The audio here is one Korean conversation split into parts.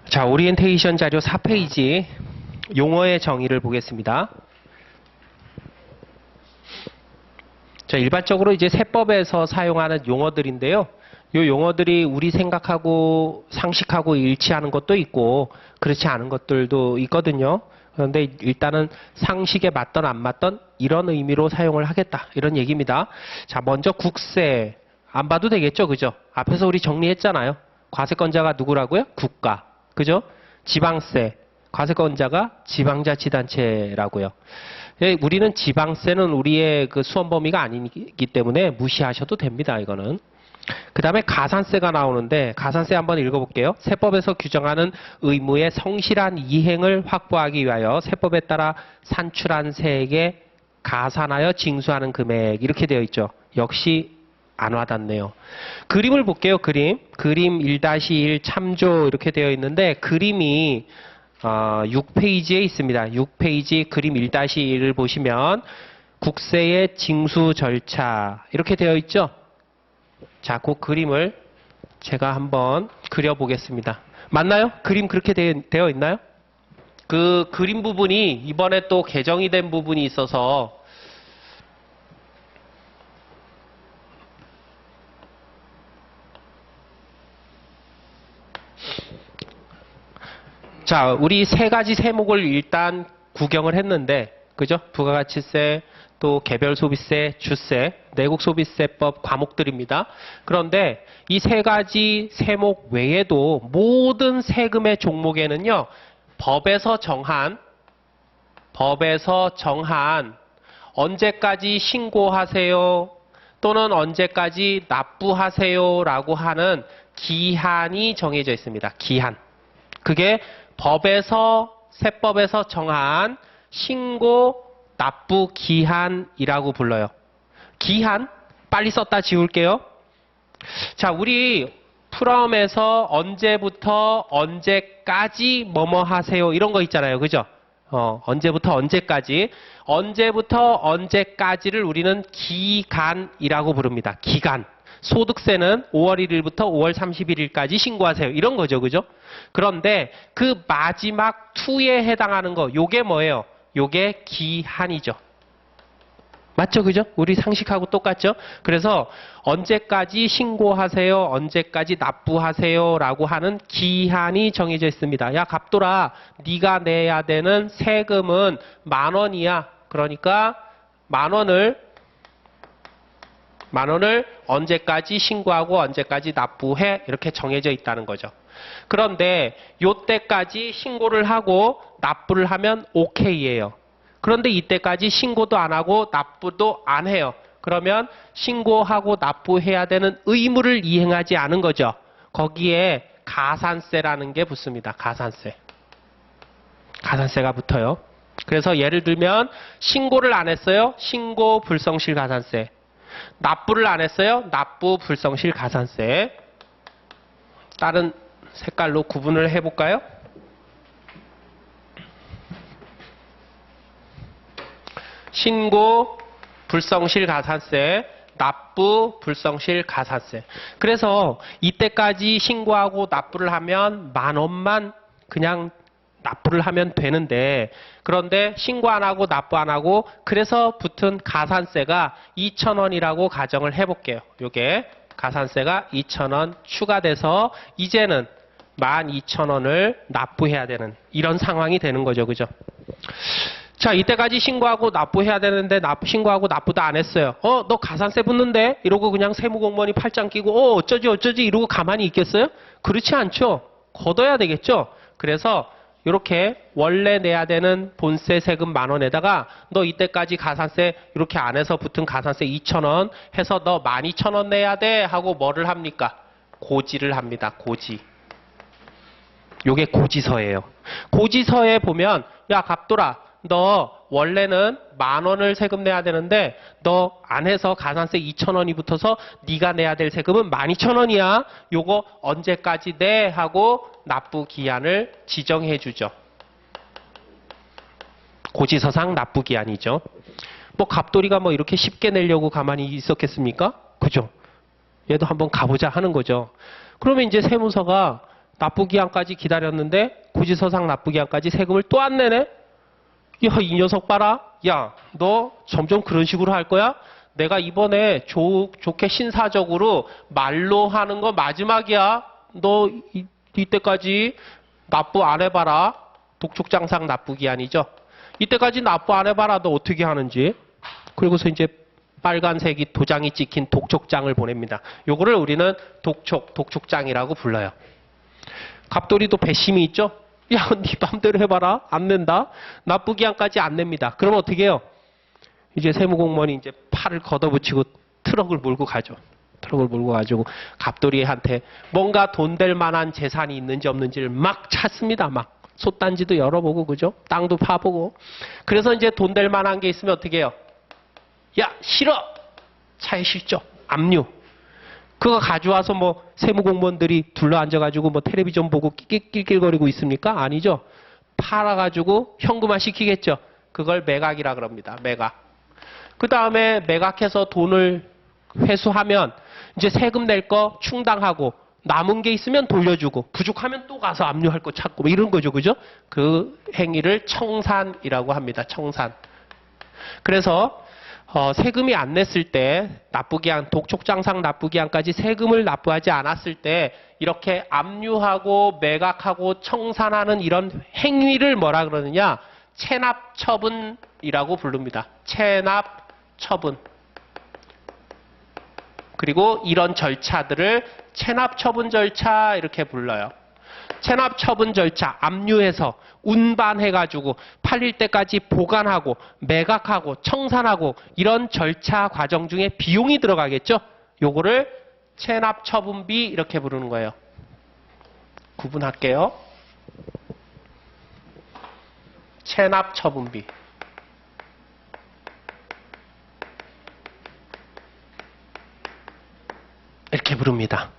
자, 오리엔테이션 자료 4페이지 용어의 정의를 보겠습니다. 자, 일반적으로 이제 세법에서 사용하는 용어들인데요. 이 용어들이 우리 생각하고 상식하고 일치하는 것도 있고 그렇지 않은 것들도 있거든요. 그런데 일단은 상식에 맞던 안 맞던 이런 의미로 사용을 하겠다. 이런 얘기입니다. 자, 먼저 국세. 안 봐도 되겠죠. 그죠? 앞에서 우리 정리했잖아요. 과세권자가 누구라고요? 국가. 그죠? 지방세. 과세권자가 지방자치단체라고요. 우리는 지방세는 우리의 그 수험 범위가 아니기 때문에 무시하셔도 됩니다. 이거는. 그 다음에 가산세가 나오는데 가산세 한번 읽어볼게요. 세법에서 규정하는 의무의 성실한 이행을 확보하기 위하여 세법에 따라 산출한 세액에 가산하여 징수하는 금액 이렇게 되어 있죠. 역시 안 와닿네요. 그림을 볼게요. 그림 1-1 참조 이렇게 되어 있는데 그림이 6페이지에 있습니다. 6페이지 그림 1-1을 보시면 국세의 징수 절차 이렇게 되어 있죠. 자, 그 그림을 제가 한번 그려보겠습니다. 맞나요? 그림 그렇게 되어 있나요? 그 그림 부분이 이번에 또 개정이 된 부분이 있어서 자, 우리 세 가지 세목을 일단 구경을 했는데, 그죠? 부가가치세, 또 개별소비세, 주세, 내국소비세법 과목들입니다. 그런데 이 세 가지 세목 외에도 모든 세금의 종목에는요, 법에서 정한 언제까지 신고하세요 또는 언제까지 납부하세요라고 하는 기한이 정해져 있습니다. 기한. 그게 세법에서 정한 신고 납부 기한이라고 불러요. 기한 빨리 썼다 지울게요. 자, 우리 프롬에서 언제부터 언제까지 뭐뭐 하세요 이런 거 있잖아요. 그죠? 언제부터 언제까지를 우리는 기간이라고 부릅니다. 기간. 소득세는 5월 1일부터 5월 31일까지 신고하세요. 이런 거죠. 그죠? 그런데 그 마지막 투에 해당하는 거, 요게 뭐예요? 요게 기한이죠. 맞죠? 그죠? 우리 상식하고 똑같죠? 그래서 언제까지 신고하세요? 언제까지 납부하세요? 라고 하는 기한이 정해져 있습니다. 야, 갑돌아, 네가 내야 되는 세금은 10,000원이야. 그러니까 10,000원을 언제까지 신고하고 언제까지 납부해 이렇게 정해져 있다는 거죠. 그런데 요때까지 신고를 하고 납부를 하면 오케이예요. 그런데 이때까지 신고도 안 하고 납부도 안 해요. 그러면 신고하고 납부해야 되는 의무를 이행하지 않은 거죠. 거기에 가산세라는 게 붙습니다. 가산세가 붙어요. 그래서 예를 들면 신고를 안 했어요. 신고 불성실 가산세. 납부를 안 했어요. 납부 불성실 가산세. 다른 색깔로 구분을 해볼까요? 신고 불성실 가산세, 납부 불성실 가산세. 그래서 이때까지 신고하고 납부를 하면 10,000원만 그냥 납부를 하면 되는데 그런데 신고 안 하고 납부 안 하고 그래서 붙은 가산세가 2,000원이라고 가정을 해볼게요. 요게 가산세가 2,000원 추가돼서 이제는 12,000원을 납부해야 되는 이런 상황이 되는 거죠. 그죠? 자, 이때까지 신고하고 납부해야 되는데 신고하고 납부도 안 했어요. 너 가산세 붙는데? 이러고 그냥 세무공무원이 팔짱 끼고 어쩌지 이러고 가만히 있겠어요? 그렇지 않죠. 걷어야 되겠죠. 그래서 이렇게 원래 내야 되는 본세 세금 10,000원에다가 너 이때까지 가산세 이렇게 안 해서 붙은 가산세 2,000원 해서 너 12,000원 내야 돼 하고 뭐를 합니까? 고지를 합니다. 고지. 요게 고지서예요. 고지서에 보면 야, 갑돌아, 너 원래는 10,000원을 세금 내야 되는데 너 안 해서 가산세 2,000원이 붙어서 네가 내야 될 세금은 12,000원이야. 요거 언제까지 내? 하고 납부 기한을 지정해 주죠. 고지서상 납부 기한이죠. 뭐 갑돌이가 뭐 이렇게 쉽게 내려고 가만히 있었겠습니까? 그죠? 얘도 한번 가보자 하는 거죠. 그러면 이제 세무서가 납부기한까지 기다렸는데 고지서상 납부기한까지 세금을 또 안 내네? 야, 이 녀석 봐라. 야, 너 점점 그런 식으로 할 거야? 내가 이번에 좋게 신사적으로 말로 하는 거 마지막이야. 너 이때까지 납부 안 해봐라. 독촉장상 납부기한이죠. 이때까지 납부 안 해봐라. 너 어떻게 하는지. 그리고서 이제 빨간색이 도장이 찍힌 독촉장을 보냅니다. 요거를 우리는 독촉장이라고 불러요. 갑돌이도 배심이 있죠? 야, 네 맘대로 해봐라. 안 낸다. 납부기한까지 안 냅니다. 그럼 어떻게 해요? 이제 세무공무원이 이제 팔을 걷어붙이고 트럭을 몰고 가죠. 트럭을 몰고 가지고 갑돌이한테 뭔가 돈 될 만한 재산이 있는지 없는지를 막 찾습니다. 막 솥단지도 열어보고 그죠? 땅도 파보고. 그래서 이제 돈 될 만한 게 있으면 어떻게 해요? 야, 싫어. 차에 실죠. 압류. 그거 가져와서 뭐 세무공무원들이 둘러앉아가지고 뭐 텔레비전 보고 낄낄거리고 있습니까? 아니죠. 팔아가지고 현금화 시키겠죠. 그걸 매각이라 그럽니다. 매각. 그 다음에 매각해서 돈을 회수하면 이제 세금 낼 거 충당하고 남은 게 있으면 돌려주고 부족하면 또 가서 압류할 거 찾고 뭐 이런 거죠. 그죠? 그 행위를 청산이라고 합니다. 청산. 그래서 세금이 안 냈을 때 납부기한, 독촉장상 납부기한까지 세금을 납부하지 않았을 때 이렇게 압류하고 매각하고 청산하는 이런 행위를 뭐라 그러느냐? 체납처분이라고 부릅니다. 체납처분. 그리고 이런 절차들을 체납처분 절차 이렇게 불러요. 체납처분 절차, 압류해서 운반해가지고 팔릴 때까지 보관하고 매각하고 청산하고 이런 절차 과정 중에 비용이 들어가겠죠. 요거를 체납처분비 이렇게 부르는 거예요. 구분할게요. 체납처분비. 이렇게 부릅니다.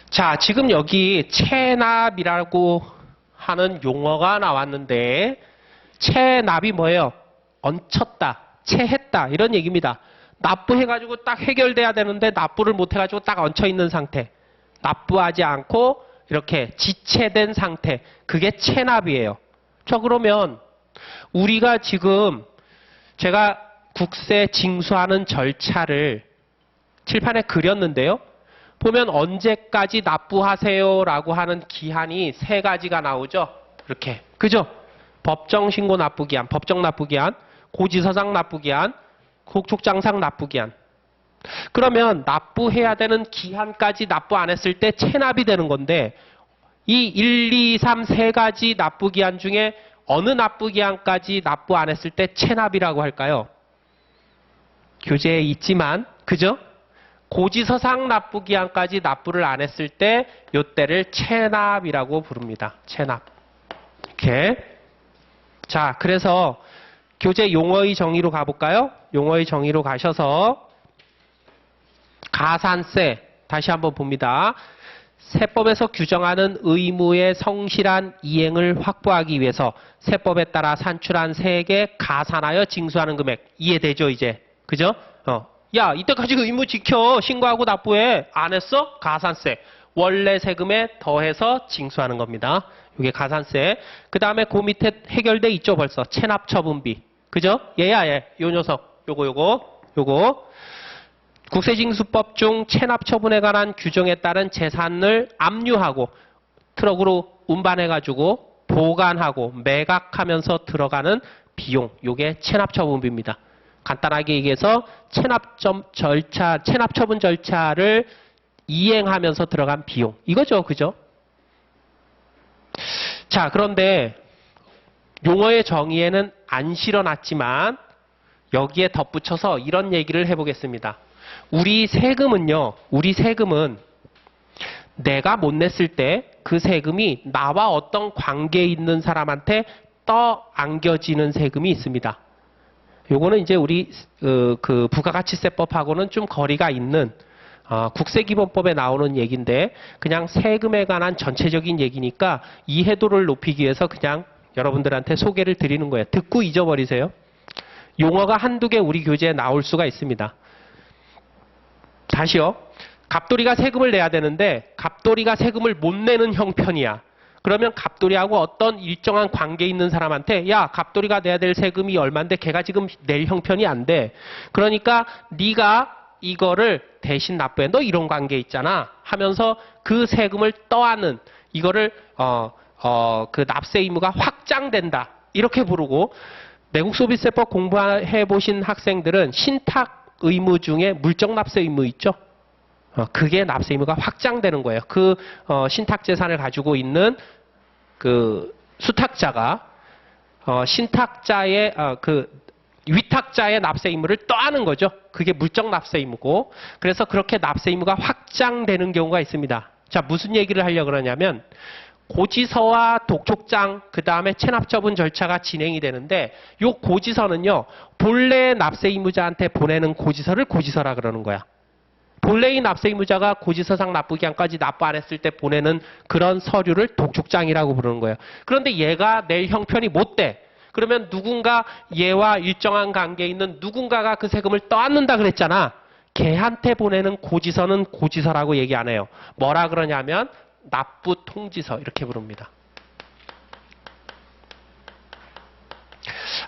자, 지금 여기 체납이라고 하는 용어가 나왔는데 체납이 뭐예요? 얹혔다, 체했다 이런 얘기입니다. 납부해가지고 딱 해결돼야 되는데 납부를 못해가지고 딱 얹혀있는 상태. 납부하지 않고 이렇게 지체된 상태. 그게 체납이에요. 자, 그러면 우리가 지금 제가 국세 징수하는 절차를 칠판에 그렸는데요. 보면 언제까지 납부하세요라고 하는 기한이 세 가지가 나오죠. 이렇게. 그죠? 법정신고 납부기한, 법정 납부기한, 고지서상 납부기한, 독촉장상 납부기한. 그러면 납부해야 되는 기한까지 납부 안 했을 때 체납이 되는 건데 이 1, 2, 3, 세 가지 납부기한 중에 어느 납부기한까지 납부 안 했을 때 체납이라고 할까요? 교재에 있지만, 그죠? 고지서상 납부기한까지 납부를 안 했을 때 요때를 체납이라고 부릅니다. 체납. 이렇게. 자, 그래서 교재 용어의 정의로 가볼까요? 용어의 정의로 가셔서 가산세 다시 한번 봅니다. 세법에서 규정하는 의무의 성실한 이행을 확보하기 위해서 세법에 따라 산출한 세액에 가산하여 징수하는 금액. 이해되죠, 이제? 그죠? 야, 이때까지 의무 지켜. 신고하고 납부해. 안 했어? 가산세. 원래 세금에 더해서 징수하는 겁니다. 이게 가산세. 그 다음에 그 밑에 해결돼 있죠, 벌써. 체납처분비. 그죠? 얘야, 얘. 요 녀석. 요거. 국세징수법 중 체납처분에 관한 규정에 따른 재산을 압류하고 트럭으로 운반해가지고 보관하고 매각하면서 들어가는 비용. 요게 체납처분비입니다. 간단하게 얘기해서 체납처분 절차를 이행하면서 들어간 비용. 이거죠. 그죠? 자, 그런데 용어의 정의에는 안 실어놨지만 여기에 덧붙여서 이런 얘기를 해보겠습니다. 우리 세금은 내가 못 냈을 때 그 세금이 나와 어떤 관계에 있는 사람한테 떠안겨지는 세금이 있습니다. 요거는 이제 우리 그 부가가치세법하고는 좀 거리가 있는 국세기본법에 나오는 얘기인데 그냥 세금에 관한 전체적인 얘기니까 이해도를 높이기 위해서 그냥 여러분들한테 소개를 드리는 거예요. 듣고 잊어버리세요. 용어가 한두 개 우리 교재에 나올 수가 있습니다. 다시요. 갑돌이가 세금을 내야 되는데 갑돌이가 세금을 못 내는 형편이야. 그러면 갑돌이하고 어떤 일정한 관계 있는 사람한테 야, 갑돌이가 내야 될 세금이 얼만데 걔가 지금 낼 형편이 안 돼. 그러니까 네가 이거를 대신 납부해. 너 이런 관계 있잖아. 하면서 그 세금을 떠안는 이거를 그 납세 의무가 확장된다. 이렇게 부르고 내국소비세법 공부해 보신 학생들은 신탁 의무 중에 물적 납세 의무 있죠? 그게 납세 의무가 확장되는 거예요. 그 신탁 재산을 가지고 있는 그 수탁자가 신탁자의 그 위탁자의 납세 의무를 떠안는 거죠. 그게 물적 납세 의무고, 그래서 그렇게 납세 의무가 확장되는 경우가 있습니다. 자, 무슨 얘기를 하려고 그러냐면 고지서와 독촉장, 그 다음에 체납처분 절차가 진행이 되는데 이 고지서는요, 본래 납세 의무자한테 보내는 고지서를 고지서라 그러는 거야. 본래의 납세 의무자가 고지서상 납부기한까지 납부 안 했을 때 보내는 그런 서류를 독촉장이라고 부르는 거예요. 그런데 얘가 낼 형편이 못 돼. 그러면 누군가 얘와 일정한 관계에 있는 누군가가 그 세금을 떠안는다 그랬잖아. 걔한테 보내는 고지서는 고지서라고 얘기 안 해요. 뭐라 그러냐면 납부 통지서 이렇게 부릅니다.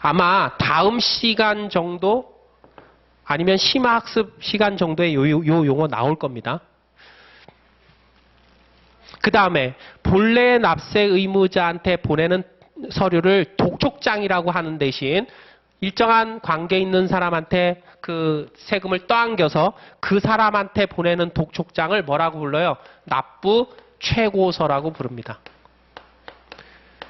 아마 다음 시간 정도 아니면 심화학습 시간 정도에 요 용어 나올 겁니다. 그 다음에 본래 납세 의무자한테 보내는 서류를 독촉장이라고 하는 대신 일정한 관계 있는 사람한테 그 세금을 떠안겨서 그 사람한테 보내는 독촉장을 뭐라고 불러요? 납부 최고서라고 부릅니다.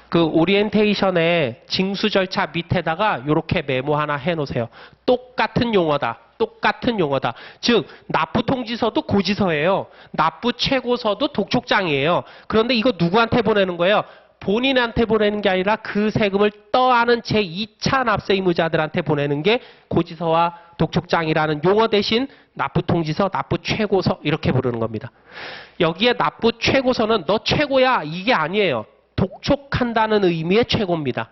그 오리엔테이션의 징수 절차 밑에다가 이렇게 메모 하나 해놓으세요. 똑같은 용어다. 똑같은 용어다. 즉 납부 통지서도 고지서예요. 납부 최고서도 독촉장이에요. 그런데 이거 누구한테 보내는 거예요? 본인한테 보내는 게 아니라 그 세금을 떠안은 제2차 납세 의무자들한테 보내는 게 고지서와 독촉장이라는 용어 대신 납부 통지서, 납부 최고서 이렇게 부르는 겁니다. 여기에 납부 최고서는 너 최고야 이게 아니에요. 독촉한다는 의미의 최고입니다.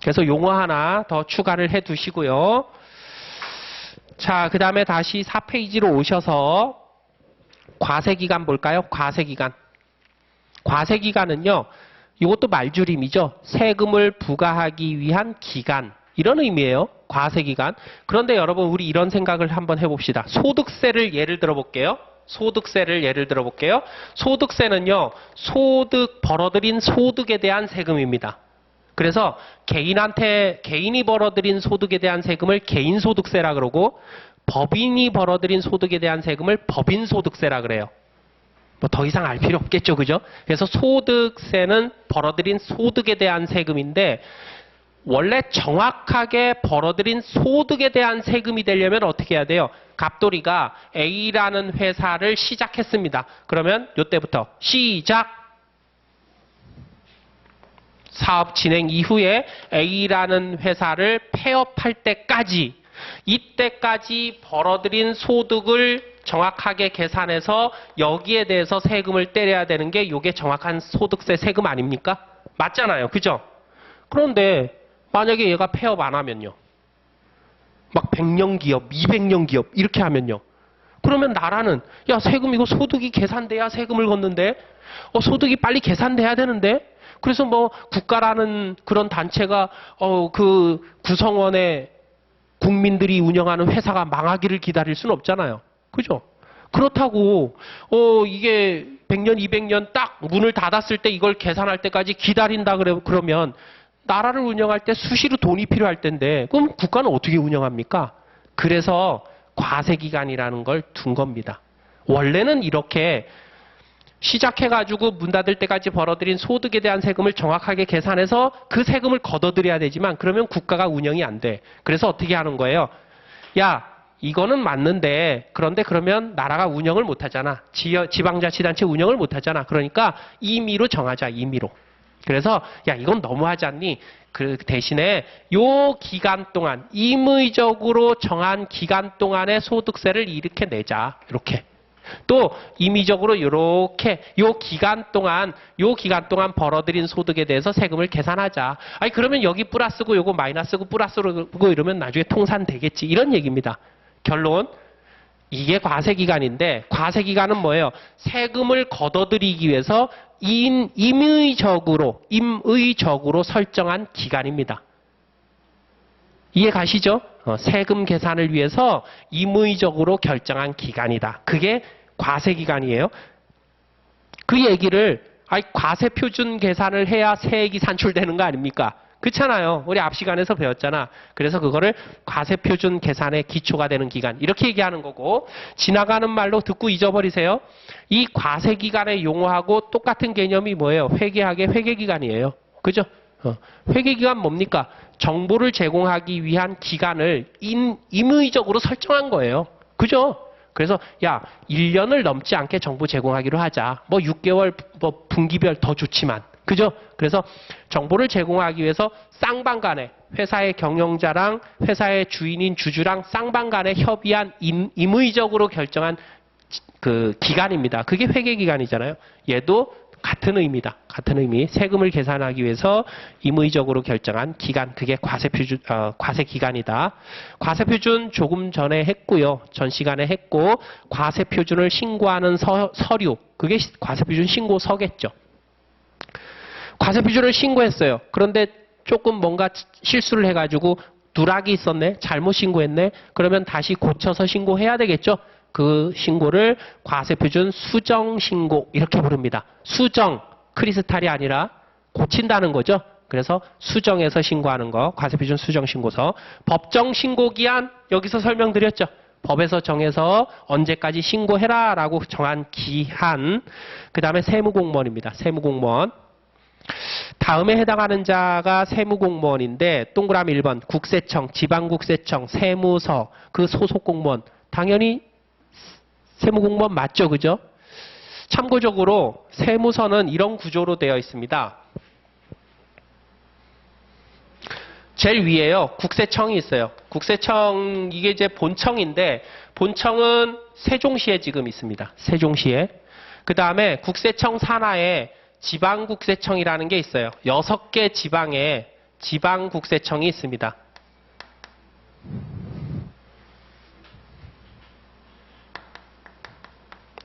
그래서 용어 하나 더 추가를 해 두시고요. 자, 그 다음에 다시 4페이지로 오셔서 과세기간 볼까요? 과세기간. 과세기간은요, 이것도 말줄임이죠. 세금을 부과하기 위한 기간. 이런 의미예요. 과세기간. 그런데 여러분, 우리 이런 생각을 한번 해봅시다. 소득세를 예를 들어볼게요. 소득세를 예를 들어볼게요. 소득세는요, 벌어들인 소득에 대한 세금입니다. 그래서 개인이 벌어들인 소득에 대한 세금을 개인소득세라 그러고, 법인이 벌어들인 소득에 대한 세금을 법인소득세라 그래요. 뭐 더 이상 알 필요 없겠죠, 그죠? 그래서 소득세는 벌어들인 소득에 대한 세금인데, 원래 정확하게 벌어들인 소득에 대한 세금이 되려면 어떻게 해야 돼요? 갑돌이가 A라는 회사를 시작했습니다. 그러면 이때부터 시작! 사업 진행 이후에 A라는 회사를 폐업할 때까지, 이때까지 벌어들인 소득을 정확하게 계산해서 여기에 대해서 세금을 때려야 되는 게 이게 정확한 소득세 세금 아닙니까? 맞잖아요. 그죠? 그런데 만약에 얘가 폐업 안 하면요. 막 100년 기업, 200년 기업 이렇게 하면요. 그러면 나라는 야, 세금 이거 소득이 계산돼야 세금을 걷는데 소득이 빨리 계산돼야 되는데 그래서 뭐 국가라는 그런 단체가 그 구성원의 국민들이 운영하는 회사가 망하기를 기다릴 수는 없잖아요. 그죠? 그렇다고 이게 100년, 200년 딱 문을 닫았을 때 이걸 계산할 때까지 기다린다 그러면 나라를 운영할 때 수시로 돈이 필요할 텐데 그럼 국가는 어떻게 운영합니까? 그래서 과세기간이라는 걸 둔 겁니다. 원래는 이렇게 시작해가지고 문 닫을 때까지 벌어들인 소득에 대한 세금을 정확하게 계산해서 그 세금을 걷어들여야 되지만 그러면 국가가 운영이 안 돼. 그래서 어떻게 하는 거예요? 야, 이거는 맞는데 그런데 그러면 나라가 운영을 못하잖아. 지방자치단체 운영을 못하잖아. 그러니까 임의로 정하자. 임의로. 그래서 야, 이건 너무하지 않니? 그 대신에 요 기간 동안 임의적으로 정한 기간 동안의 소득세를 이렇게 내자. 이렇게. 또 임의적으로 이렇게 요 기간 동안 벌어들인 소득에 대해서 세금을 계산하자. 아니 그러면 여기 플러스고 요거 마이너스고 플러스고 이러면 나중에 통산되겠지. 이런 얘기입니다. 결론 이게 과세기간인데 과세기간은 뭐예요? 세금을 걷어들이기 위해서 임의적으로 설정한 기간입니다. 이해 가시죠? 세금 계산을 위해서 임의적으로 결정한 기간이다. 그게 과세기간이에요. 그 얘기를 과세표준 계산을 해야 세액이 산출되는 거 아닙니까? 그렇잖아요. 우리 앞 시간에서 배웠잖아. 그래서 그거를 과세표준 계산의 기초가 되는 기간 이렇게 얘기하는 거고 지나가는 말로 듣고 잊어버리세요. 이 과세기간의 용어하고 똑같은 개념이 뭐예요? 회계학의 회계기간이에요. 그죠? 회계기간 뭡니까? 정보를 제공하기 위한 기간을 임의적으로 설정한 거예요. 그죠? 그래서 1년을 넘지 않게 정보 제공하기로 하자. 6개월 분기별 더 좋지만. 그죠? 그래서 정보를 제공하기 위해서 쌍방 간에 회사의 경영자랑 회사의 주인인 주주랑 쌍방 간에 협의한 임의적으로 결정한 그 기간입니다. 그게 회계기간이잖아요. 얘도 같은 의미다. 같은 의미. 세금을 계산하기 위해서 임의적으로 결정한 기간. 그게 과세기간이다. 과세표준 조금 전에 했고요. 전 시간에 했고 과세표준을 신고하는 서류. 그게 과세표준 신고서겠죠. 과세표준을 신고했어요. 그런데 조금 뭔가 실수를 해가지고 누락이 있었네. 잘못 신고했네. 그러면 다시 고쳐서 신고해야 되겠죠. 그 신고를 과세표준 수정신고 이렇게 부릅니다. 수정, 크리스탈이 아니라 고친다는 거죠. 그래서 수정해서 신고하는 거 과세표준 수정신고서. 법정신고기한 여기서 설명드렸죠. 법에서 정해서 언제까지 신고해라 라고 정한 기한. 그 다음에 세무공무원입니다. 세무공무원. 다음에 해당하는 자가 세무공무원인데 동그라미 1번 국세청, 지방국세청, 세무서, 그 소속공무원. 당연히 세무공무원 맞죠? 그죠? 참고적으로 세무서는 이런 구조로 되어 있습니다. 제일 위에요. 국세청이 있어요. 국세청 이게 이제 본청인데 본청은 세종시에 지금 있습니다. 세종시에. 그 다음에 국세청 산하에 지방국세청이라는 게 있어요. 6개 지방에 지방국세청이 있습니다.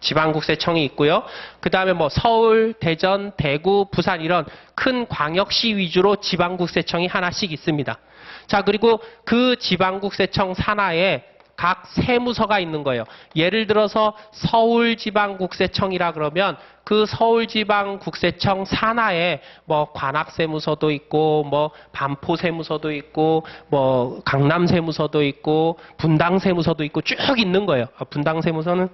지방국세청이 있고요. 그 다음에 서울, 대전, 대구, 부산 이런 큰 광역시 위주로 지방국세청이 하나씩 있습니다. 자, 그리고 그 지방국세청 산하에 각 세무서가 있는 거예요. 예를 들어서 서울지방국세청이라 그러면 그 서울지방국세청 산하에 관악세무서도 있고 반포세무서도 있고 강남세무서도 있고 분당세무서도 있고 쭉 있는 거예요. 분당세무서는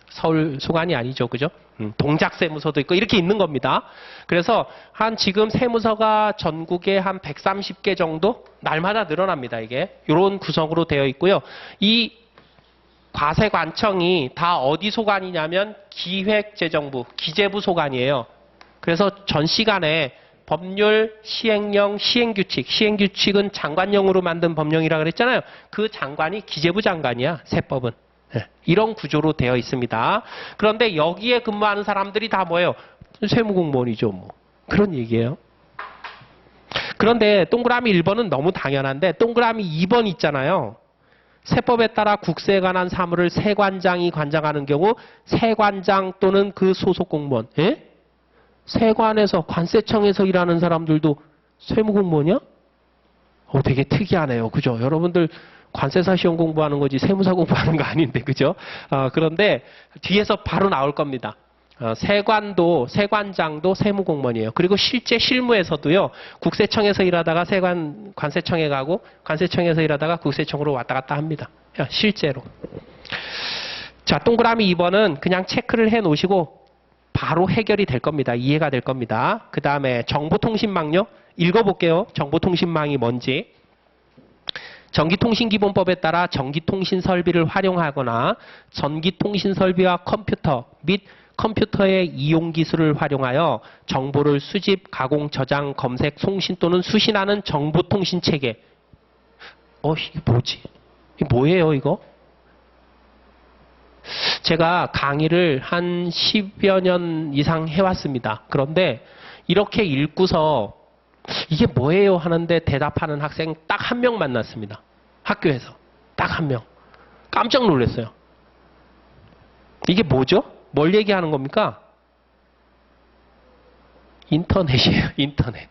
서울 소관이 아니죠. 그죠? 동작세무서도 있고 이렇게 있는 겁니다. 그래서 지금 세무서가 전국에 한 130개 정도 날마다 늘어납니다. 이게 이런 구성으로 되어 있고요. 이 과세관청이 다 어디 소관이냐면 기획재정부, 기재부 소관이에요. 그래서 전 시간에 법률, 시행령, 시행규칙, 시행규칙은 장관령으로 만든 법령이라 그랬잖아요. 그 장관이 기재부 장관이야. 세법은. 이런 구조로 되어 있습니다. 그런데 여기에 근무하는 사람들이 다 뭐예요? 세무공무원이죠. 그런 얘기예요. 그런데 동그라미 1번은 너무 당연한데 동그라미 2번 있잖아요. 세법에 따라 국세에 관한 사무를 세관장이 관장하는 경우 세관장 또는 그 소속 공무원. 세관에서 관세청에서 일하는 사람들도 세무공무원이야? 되게 특이하네요. 그죠? 여러분들 관세사 시험 공부하는 거지 세무사 공부하는 거 아닌데, 그죠? 그런데 뒤에서 바로 나올 겁니다. 세관도, 세관장도 세무공무원이에요. 그리고 실제 실무에서도요, 국세청에서 일하다가 관세청에 가고, 관세청에서 일하다가 국세청으로 왔다 갔다 합니다. 실제로. 자, 동그라미 2번은 그냥 체크를 해 놓으시고, 바로 해결이 될 겁니다. 이해가 될 겁니다. 그 다음에 정보통신망요? 읽어볼게요. 정보통신망이 뭔지. 전기통신기본법에 따라 전기통신 설비를 활용하거나 전기통신 설비와 컴퓨터 및 컴퓨터의 이용 기술을 활용하여 정보를 수집, 가공, 저장, 검색, 송신 또는 수신하는 정보통신 체계. 이게 뭐지? 이게 뭐예요, 이거? 제가 강의를 한 10여 년 이상 해왔습니다. 그런데 이렇게 읽고서 이게 뭐예요 하는데 대답하는 학생 딱 한 명 만났습니다. 학교에서. 딱 한 명. 깜짝 놀랐어요. 이게 뭐죠? 뭘 얘기하는 겁니까? 인터넷이에요. 인터넷.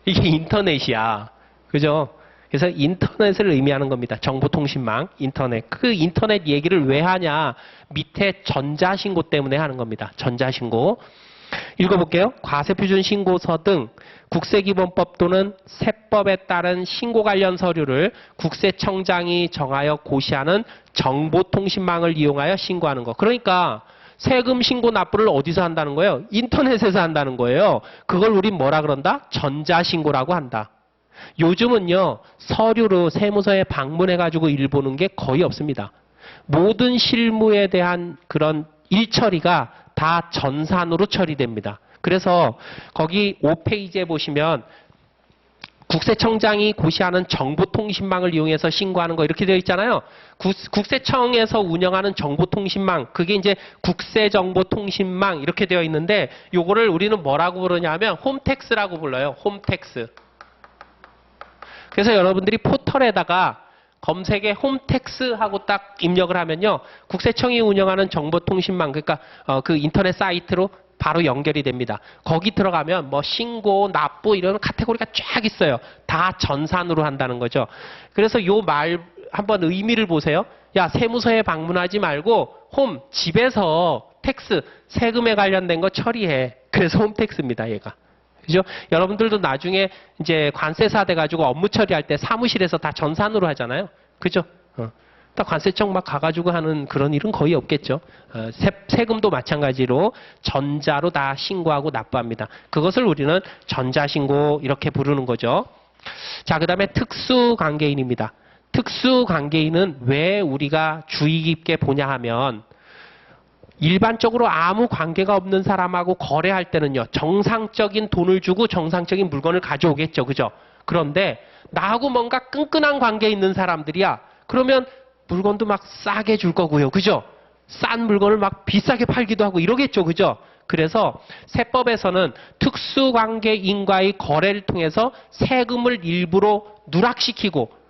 이게 인터넷이야. 그죠? 그래서 인터넷을 의미하는 겁니다. 정보통신망, 인터넷. 그 인터넷 얘기를 왜 하냐? 밑에 전자신고 때문에 하는 겁니다. 전자신고. 읽어볼게요. 과세표준신고서 등 국세기본법 또는 세법에 따른 신고 관련 서류를 국세청장이 정하여 고시하는 정보통신망을 이용하여 신고하는 거. 그러니까 세금 신고 납부를 어디서 한다는 거예요? 인터넷에서 한다는 거예요. 그걸 우린 뭐라 그런다? 전자신고라고 한다. 요즘은요, 서류로 세무서에 방문해가지고 일 보는 게 거의 없습니다. 모든 실무에 대한 그런 일처리가 다 전산으로 처리됩니다. 그래서 거기 5페이지에 보시면 국세청장이 고시하는 정보통신망을 이용해서 신고하는 거 이렇게 되어 있잖아요. 국세청에서 운영하는 정보통신망, 그게 이제 국세정보통신망 이렇게 되어 있는데 요거를 우리는 뭐라고 부르냐면 홈택스라고 불러요. 홈택스. 그래서 여러분들이 포털에다가 검색에 홈택스 하고 딱 입력을 하면요. 국세청이 운영하는 정보통신망, 그러니까 그 인터넷 사이트로 바로 연결이 됩니다. 거기 들어가면 뭐 신고, 납부 이런 카테고리가 쫙 있어요. 다 전산으로 한다는 거죠. 그래서 요 말 한번 의미를 보세요. 야, 세무서에 방문하지 말고 홈, 집에서 텍스, 세금에 관련된 거 처리해. 그래서 홈택스입니다, 얘가. 그죠? 여러분들도 나중에 이제 관세사 돼가지고 업무 처리할 때 사무실에서 다 전산으로 하잖아요. 그죠? 딱 관세청 막 가가지고 하는 그런 일은 거의 없겠죠. 세금도 마찬가지로 전자로 다 신고하고 납부합니다. 그것을 우리는 전자신고 이렇게 부르는 거죠. 자, 그 다음에 특수관계인입니다. 특수관계인은 왜 우리가 주의 깊게 보냐 하면 일반적으로 아무 관계가 없는 사람하고 거래할 때는요. 정상적인 돈을 주고 정상적인 물건을 가져오겠죠. 그죠? 그런데 나하고 뭔가 끈끈한 관계에 있는 사람들이야. 그러면 물건도 막 싸게 줄 거고요. 그죠? 싼 물건을 막 비싸게 팔기도 하고 이러겠죠. 그죠? 그래서 세법에서는 특수관계인과의 거래를 통해서 세금을 일부러 누락시키고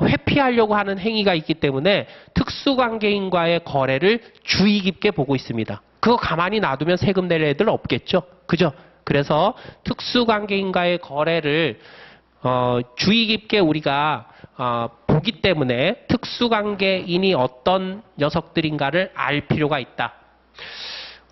회피하려고 하는 행위가 있기 때문에 특수관계인과의 거래를 주의 깊게 보고 있습니다. 그거 가만히 놔두면 세금 낼 애들 없겠죠? 그죠? 그래서 특수관계인과의 거래를 주의 깊게 우리가 보기 때문에 특수관계인이 어떤 녀석들인가를 알 필요가 있다.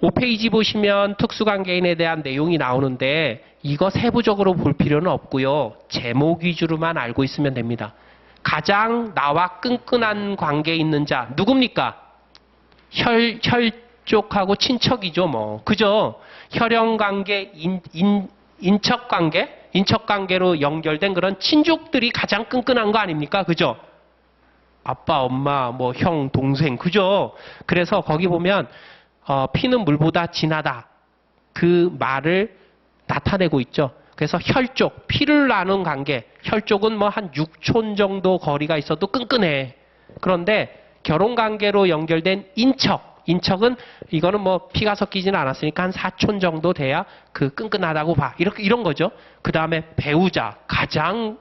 5페이지 보시면 특수관계인에 대한 내용이 나오는데 이거 세부적으로 볼 필요는 없고요. 제목 위주로만 알고 있으면 됩니다. 가장 나와 끈끈한 관계에 있는 자 누굽니까? 혈족하고 친척이죠. 뭐 그죠? 혈연관계, 인척관계? 인척관계로 연결된 그런 친족들이 가장 끈끈한 거 아닙니까? 그죠? 아빠, 엄마, 뭐 형, 동생, 그죠? 그래서 거기 보면 피는 물보다 진하다. 그 말을 나타내고 있죠. 그래서 혈족, 피를 나눈 관계. 혈족은 뭐 한 6촌 정도 거리가 있어도 끈끈해. 그런데 결혼관계로 연결된 인척은 이거는 뭐 피가 섞이지는 않았으니까 한 4촌 정도 돼야 그 끈끈하다고 봐. 이런 거죠. 그 다음에 배우자, 가장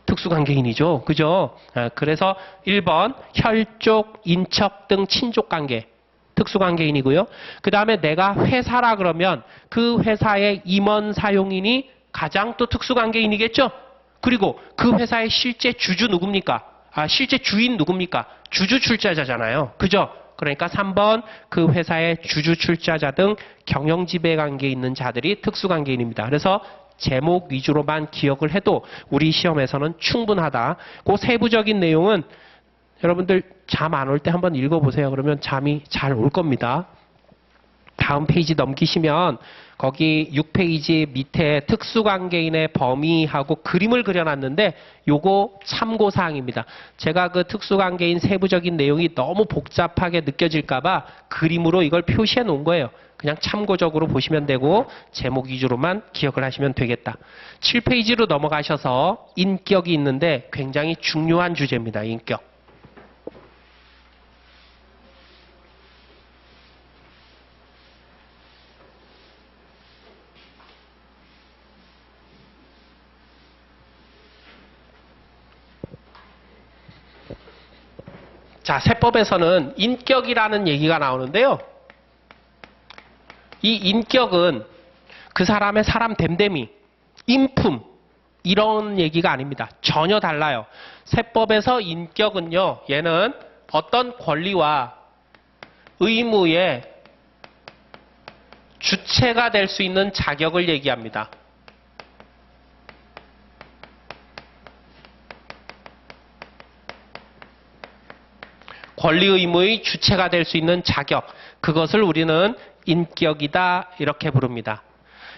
특수관계인이죠. 그죠? 그래서 1번 혈족, 인척 등 친족관계. 특수관계인이고요. 그 다음에 내가 회사라 그러면 그 회사의 임원 사용인이 가장 또 특수관계인이겠죠. 그리고 그 회사의 실제 주주 누굽니까? 실제 주인 누굽니까? 주주 출자자잖아요. 그죠? 그러니까 3번 그 회사의 주주 출자자 등 경영지배 관계에 있는 자들이 특수관계인입니다. 그래서 제목 위주로만 기억을 해도 우리 시험에서는 충분하다. 그 세부적인 내용은 여러분들 잠 안 올 때 한번 읽어보세요. 그러면 잠이 잘 올 겁니다. 다음 페이지 넘기시면 거기 6페이지 밑에 특수관계인의 범위하고 그림을 그려놨는데 요거 참고사항입니다. 제가 그 특수관계인 세부적인 내용이 너무 복잡하게 느껴질까봐 그림으로 이걸 표시해 놓은 거예요. 그냥 참고적으로 보시면 되고 제목 위주로만 기억을 하시면 되겠다. 7페이지로 넘어가셔서 인격이 있는데 굉장히 중요한 주제입니다. 인격. 자, 세법에서는 인격이라는 얘기가 나오는데요. 이 인격은 그 사람의 사람 됨됨이, 인품, 이런 얘기가 아닙니다. 전혀 달라요. 세법에서 인격은요, 얘는 어떤 권리와 의무의 주체가 될 수 있는 자격을 얘기합니다. 권리 의무의 주체가 될 수 있는 자격, 그것을 우리는 인격이다 이렇게 부릅니다.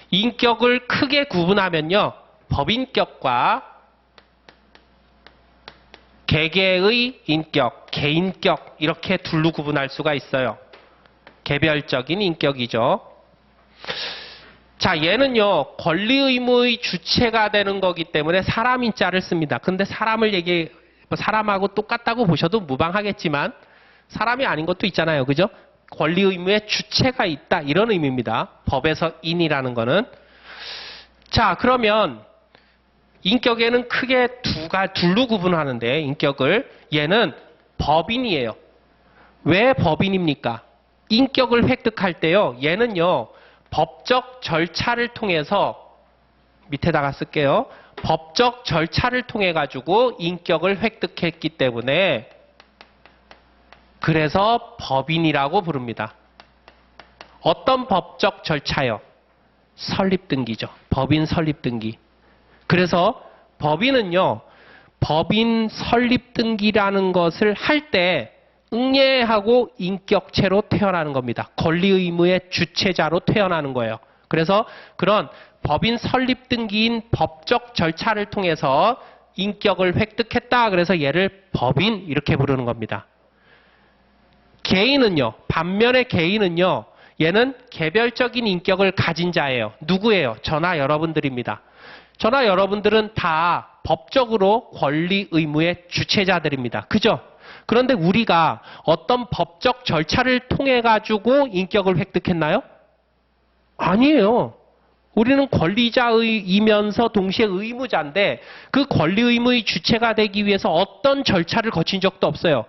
인격을 크게 구분하면요, 법인격과 개개의 인격, 개인격 이렇게 둘로 구분할 수가 있어요. 개별적인 인격이죠. 자, 얘는요, 권리 의무의 주체가 되는 거기 때문에 사람 인자를 씁니다. 근데 사람하고 똑같다고 보셔도 무방하겠지만 사람이 아닌 것도 있잖아요. 그죠? 권리 의무의 주체가 있다 이런 의미입니다. 법에서 인이라는 거는. 자, 그러면 인격에는 크게 둘로 구분하는데 인격을 얘는 법인이에요. 왜 법인입니까? 인격을 획득할 때요. 얘는요. 법적 절차를 통해서 밑에다가 쓸게요. 법적 절차를 통해 가지고 인격을 획득했기 때문에 그래서 법인이라고 부릅니다. 어떤 법적 절차요? 설립등기죠. 법인 설립등기. 그래서 법인은요, 법인 설립등기라는 것을 할 때 응예하고 인격체로 태어나는 겁니다. 권리 의무의 주체자로 태어나는 거예요. 그래서 그런 법인 설립등기인 법적 절차를 통해서 인격을 획득했다. 그래서 얘를 법인 이렇게 부르는 겁니다. 개인은요, 반면에 개인은요, 얘는 개별적인 인격을 가진 자예요. 누구예요? 저나 여러분들입니다. 저나 여러분들은 다 법적으로 권리 의무의 주체자들입니다. 그죠? 그런데 우리가 어떤 법적 절차를 통해 가지고 인격을 획득했나요? 아니에요. 우리는 권리자이면서 동시에 의무자인데 그 권리 의무의 주체가 되기 위해서 어떤 절차를 거친 적도 없어요.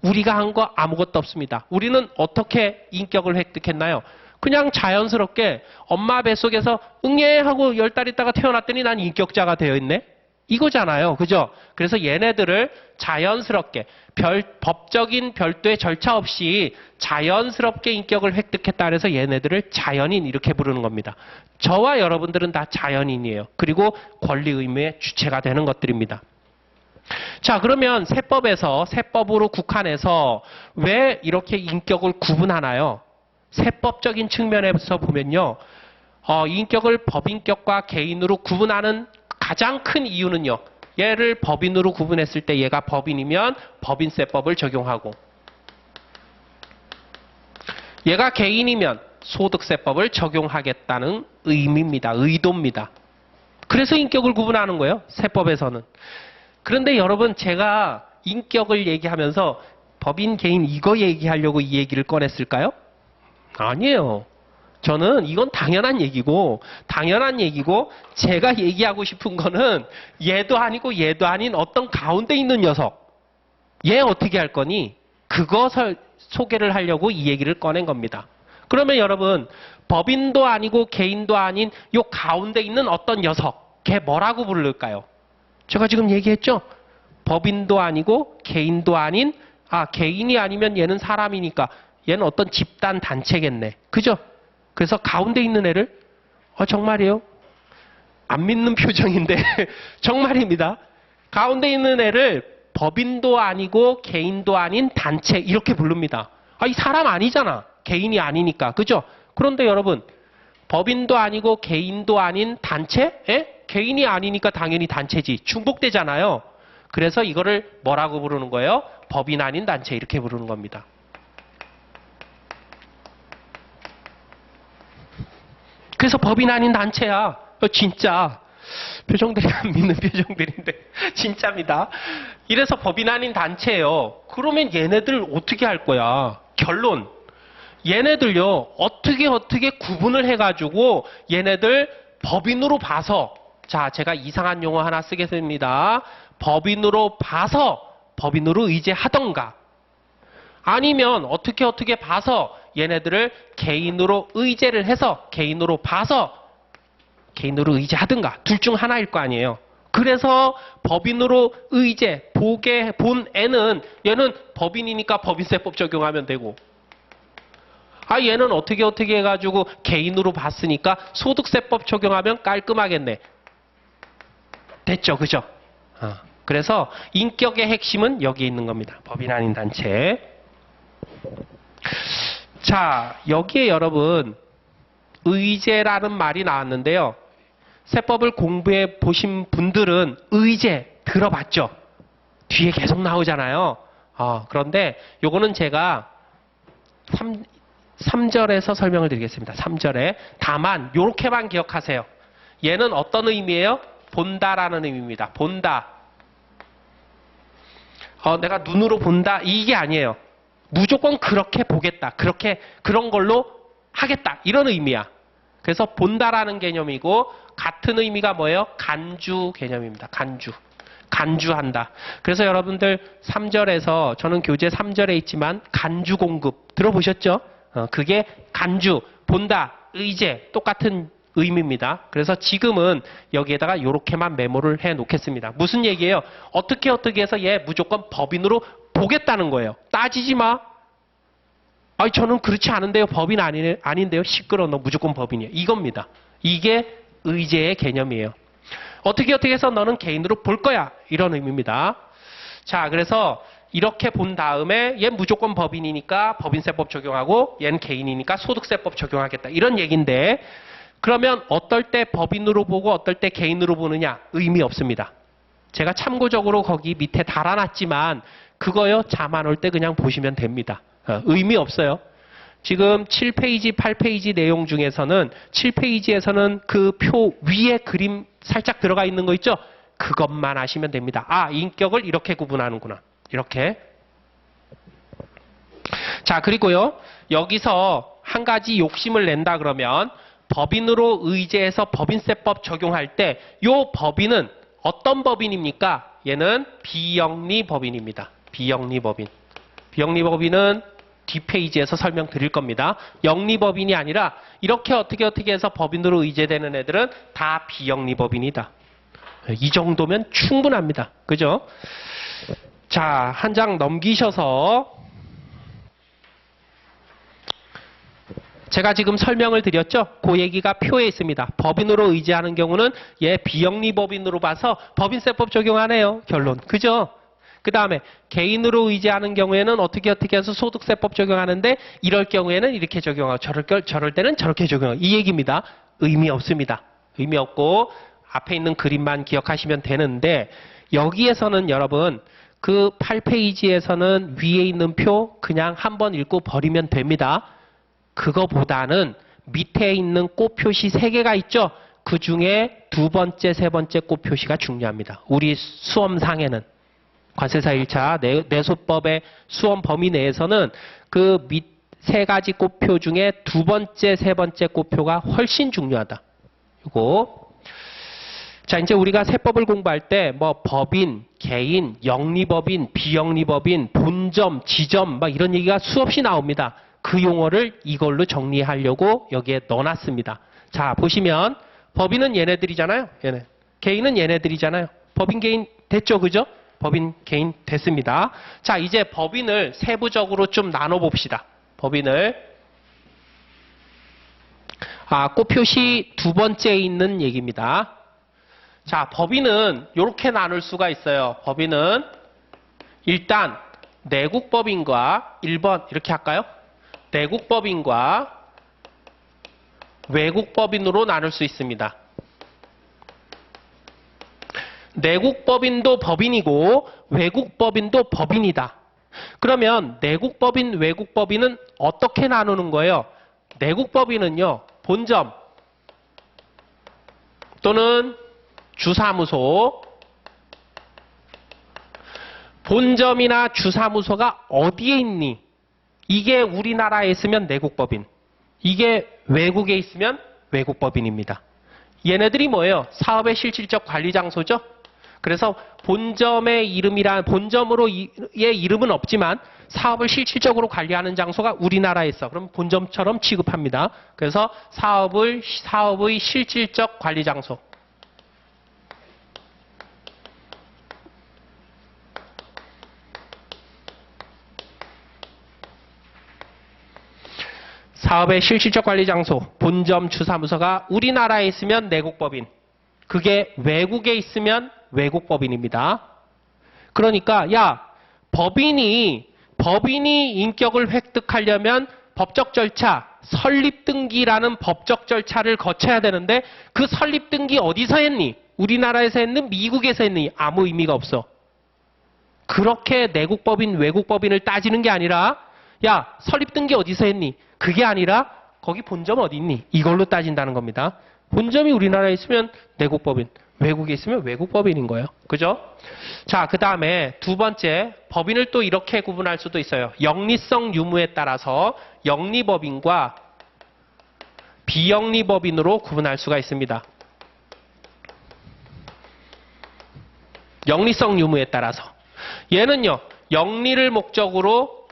우리가 한 거 아무것도 없습니다. 우리는 어떻게 인격을 획득했나요? 그냥 자연스럽게 엄마 뱃속에서 응애하고 10달 있다가 태어났더니 난 인격자가 되어 있네? 이거잖아요. 그죠? 그래서 얘네들을 자연스럽게 법적인 별도의 절차 없이 자연스럽게 인격을 획득했다 그래서 얘네들을 자연인 이렇게 부르는 겁니다. 저와 여러분들은 다 자연인이에요. 그리고 권리 의무의 주체가 되는 것들입니다. 자, 그러면 세법에서 세법으로 국한해서 왜 이렇게 인격을 구분하나요? 세법적인 측면에서 보면요. 인격을 법인격과 개인으로 구분하는 가장 큰 이유는요. 얘를 법인으로 구분했을 때 얘가 법인이면 법인세법을 적용하고 얘가 개인이면 소득세법을 적용하겠다는 의미입니다. 의도입니다. 그래서 인격을 구분하는 거예요. 세법에서는. 그런데 여러분 제가 인격을 얘기하면서 법인, 개인 이거 얘기하려고 이 얘기를 꺼냈을까요? 아니에요. 저는 이건 당연한 얘기고 제가 얘기하고 싶은 거는 얘도 아니고 얘도 아닌 어떤 가운데 있는 녀석. 얘 어떻게 할 거니? 그것을 소개를 하려고 이 얘기를 꺼낸 겁니다. 그러면 여러분 법인도 아니고 개인도 아닌 요 가운데 있는 어떤 녀석. 걔 뭐라고 부를까요? 제가 지금 얘기했죠? 법인도 아니고 개인도 아닌 개인이 아니면 얘는 사람이니까 얘는 어떤 집단 단체겠네. 그죠? 그래서 가운데 있는 애를 정말이에요? 안 믿는 표정인데 정말입니다. 가운데 있는 애를 법인도 아니고 개인도 아닌 단체 이렇게 부릅니다. 이 사람 아니잖아. 개인이 아니니까. 그죠? 그런데 여러분 법인도 아니고 개인도 아닌 단체? 개인이 아니니까 당연히 단체지. 중복되잖아요. 그래서 이거를 뭐라고 부르는 거예요? 법인 아닌 단체 이렇게 부르는 겁니다. 그래서 법인 아닌 단체야. 진짜. 표정들이 안 믿는 표정들인데 진짜입니다. 이래서 법인 아닌 단체예요. 그러면 얘네들 어떻게 할 거야? 결론. 얘네들요. 어떻게 구분을 해가지고 얘네들 법인으로 봐서 자, 제가 이상한 용어 하나 쓰겠습니다. 법인으로 봐서 법인으로 의제하던가 아니면 어떻게 봐서 얘네들을 개인으로 의제를 해서 개인으로 봐서 개인으로 의제하든가 둘 중 하나일 거 아니에요. 그래서 법인으로 의제, 본 애는 얘는 법인이니까 법인세법 적용하면 되고 얘는 어떻게 해가지고 개인으로 봤으니까 소득세법 적용하면 깔끔하겠네. 됐죠, 그죠? 그래서 인격의 핵심은 여기에 있는 겁니다. 법인 아닌 단체. 자, 여기에 여러분 의제라는 말이 나왔는데요. 세법을 공부해 보신 분들은 의제 들어봤죠? 뒤에 계속 나오잖아요. 그런데 요거는 제가 3절에서 설명을 드리겠습니다. 3절에. 다만 요렇게만 기억하세요. 얘는 어떤 의미예요? 본다라는 의미입니다. 본다. 내가 눈으로 본다 이게 아니에요. 무조건 그렇게 보겠다. 그런 걸로 하겠다. 이런 의미야. 그래서 본다라는 개념이고 같은 의미가 뭐예요? 간주 개념입니다. 간주한다. 그래서 여러분들 3절에서 저는 교재 3절에 있지만 간주 공급 들어보셨죠? 그게 간주, 본다, 의제 똑같은 의미입니다. 그래서 지금은 여기에다가 이렇게만 메모를 해 놓겠습니다. 무슨 얘기예요? 어떻게 해서 얘 무조건 법인으로 보겠다는 거예요. 따지지 마. 저는 그렇지 않은데요. 법인 아닌데요. 시끄러. 너 무조건 법인이에요. 이겁니다. 이게 의제의 개념이에요. 어떻게 해서 너는 개인으로 볼 거야. 이런 의미입니다. 자, 그래서 이렇게 본 다음에 얘 무조건 법인이니까 법인세법 적용하고 얘는 개인이니까 소득세법 적용하겠다. 이런 얘기인데 그러면 어떨 때 법인으로 보고 어떨 때 개인으로 보느냐? 의미 없습니다. 제가 참고적으로 거기 밑에 달아놨지만 그거요. 잠 안 올 때 그냥 보시면 됩니다. 의미 없어요. 지금 7페이지, 8페이지 내용 중에서는 7페이지에서는 그 표 위에 그림 살짝 들어가 있는 거 있죠? 그것만 아시면 됩니다. 인격을 이렇게 구분하는구나. 이렇게. 자, 그리고요. 여기서 한 가지 욕심을 낸다 그러면 법인으로 의제해서 법인세법 적용할 때 요 법인은 어떤 법인입니까? 얘는 비영리 법인입니다. 비영리 법인. 비영리 법인은 뒷페이지에서 설명드릴 겁니다. 영리법인이 아니라 이렇게 어떻게 해서 법인으로 의제되는 애들은 다 비영리법인이다. 이 정도면 충분합니다. 그죠? 자, 한 장 넘기셔서 제가 지금 설명을 드렸죠? 그 얘기가 표에 있습니다. 법인으로 의제하는 경우는 얘 비영리법인으로 봐서 법인세법 적용하네요. 결론. 그죠? 그 다음에 개인으로 의제하는 경우에는 어떻게 해서 소득세법 적용하는데 이럴 경우에는 이렇게 적용하고 저럴 때는 저렇게 적용하고 이 얘기입니다. 의미 없습니다. 의미 없고 앞에 있는 그림만 기억하시면 되는데 여기에서는 여러분 그 8페이지에서는 위에 있는 표 그냥 한번 읽고 버리면 됩니다. 그거보다는 밑에 있는 꽃표시 3개가 있죠. 그 중에 두 번째, 세 번째 꽃표시가 중요합니다. 우리 수험상에는. 관세사 1차 내소법의 수험 범위 내에서는 그 밑 3가지 꽃표 중에 두 번째, 세 번째 꽃표가 훨씬 중요하다. 이거. 자, 이제 우리가 세법을 공부할 때 뭐 법인, 개인, 영리법인, 비영리법인, 본점, 지점 막 이런 얘기가 수없이 나옵니다. 그 용어를 이걸로 정리하려고 여기에 넣어놨습니다. 자, 보시면 법인은 얘네들이잖아요. 얘네. 개인은 얘네들이잖아요. 법인, 개인 됐죠, 그죠? 법인, 개인 됐습니다. 자, 이제 법인을 세부적으로 좀 나눠봅시다. 법인을. 꽃표시 두 번째에 있는 얘기입니다. 자, 법인은 이렇게 나눌 수가 있어요. 법인은 일단 내국법인과 1번 이렇게 할까요? 내국법인과 외국법인으로 나눌 수 있습니다. 내국법인도 법인이고 외국법인도 법인이다. 그러면 내국법인, 외국법인은 어떻게 나누는 거예요? 내국법인은요. 본점 또는 주사무소, 본점이나 주사무소가 어디에 있니? 이게 우리나라에 있으면 내국법인, 이게 외국에 있으면 외국법인입니다. 얘네들이 뭐예요? 사업의 실질적 관리 장소죠? 그래서 본점의 이름이란, 본점으로의 이름은 없지만 사업을 실질적으로 관리하는 장소가 우리나라에 있어. 그럼 본점처럼 취급합니다. 그래서 사업의 실질적 관리 장소. 사업의 실질적 관리 장소, 본점 주사무소가 우리나라에 있으면 내국법인. 그게 외국에 있으면 외국법인입니다. 그러니까 야, 법인이 인격을 획득하려면 법적 절차, 설립등기라는 법적 절차를 거쳐야 되는데 그 설립등기 어디서 했니? 우리나라에서 했니? 미국에서 했니? 아무 의미가 없어. 그렇게 내국법인, 외국법인을 따지는 게 아니라 야, 설립등기 어디서 했니? 그게 아니라 거기 본점 어디 있니? 이걸로 따진다는 겁니다. 본점이 우리나라에 있으면 내국법인, 외국에 있으면 외국법인인 거예요. 그죠? 자, 그 다음에 두 번째, 법인을 또 이렇게 구분할 수도 있어요. 영리성 유무에 따라서 영리법인과 비영리법인으로 구분할 수가 있습니다. 영리성 유무에 따라서. 얘는요, 영리를 목적으로